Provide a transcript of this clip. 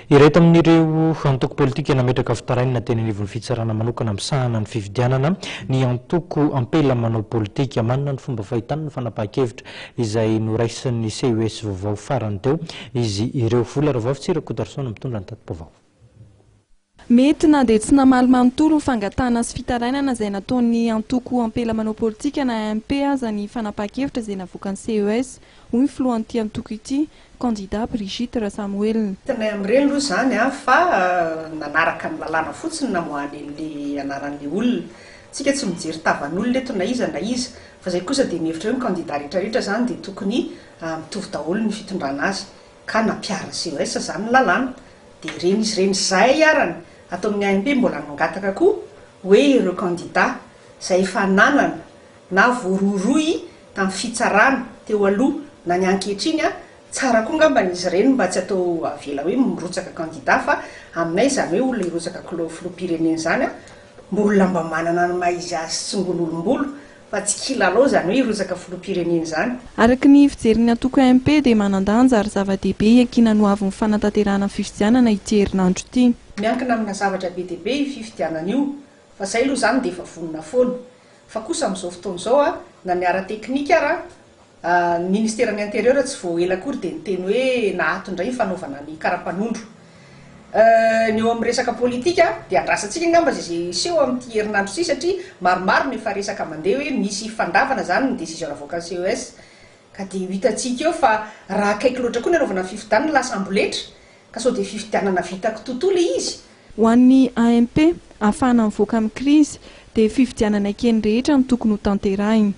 Ireto amin'ireo antoko politika nametraka fitarainina teny anivon'ny fitsarana manokana misahana ny fifidianana ny antoko ampela manao politika manana ny fomba fahitana ny fanapahan-kevitra izay noraisin'ny CES vaovao farany teo izy ireo vola ravavitsira Kotarsona mitondra ny tatim-baovao. Mety na dia tsy namaly manontolo ny fangatana sy fitarainana izay nataon'ny antoko ampela manao politika na AMP aza ny fanapahan-kevitra izay navoakan'ny CES hoy ny filohan'ity antoko ity candidat Brigitte Rasamuel. Tena amin'ireny aloha izany fa nanaraka ny lalàna fotsiny namoahany an'ilay anaran'ilay olona. Tsika tsy mijery tavan'olona eto na iza fa izay kosa dia mihevitra hoe ny candidat rehetrarehetra izany dia tokony mitovy daholo ny fitondrana azy ka nampiara CES izany ny lalàna. Dia ireny izy ireny izay arany atao amin'ny AMP mbola nangataka koa hoe ireo candidat izay efa nanana na voaroroy tamin'ny fitsarana teo aloha na ny ankehitriny tsara koa ngamban'izy ireny mba tsy atao avela hoe mirotsaka candidat fa aminay izany hoe olona hirotsaka filoham-pirenena izany mba olona mba manana ny maha-izy azy tsy ngon'olombolo fa tsy kilalao izany hoe hirotsaka filoham-pirenena izany. Araka ny fijerin'ny antoko AMP dia manandanja ary zava-dehibe iakina no avy ny fanatanterahana fifidianana ity herinandro ity. Miankina amina zavatra be dia be fifidianana io fa izay aloha izany dia efa vonona foana fa kosa amin'izao fotoana izao na ny ara teknika ara ny ministeran'ny intérieur tsy vao ela akory dia niteny hoe nahatondray ny fanaovana ny karapanondro. Ny eo amin'ny resaka politika dia andrasantsika ngamba izay seho amin'ity herinandro ity satria maromaro ny efa resaka mandeha hoe misy fandavana izany ny décision navoakan'ny CES ka dia hitantsika eo fa raha akaiky loatra koa ny anaovana fifidianana lasa amboletra ka sao dia fifidianana vitako tontolo izy. Ho an'ny AMP ahafahana mivoaka amin'ny krizy dia fifidianana kely rehetra no tokony ho tanterahiny.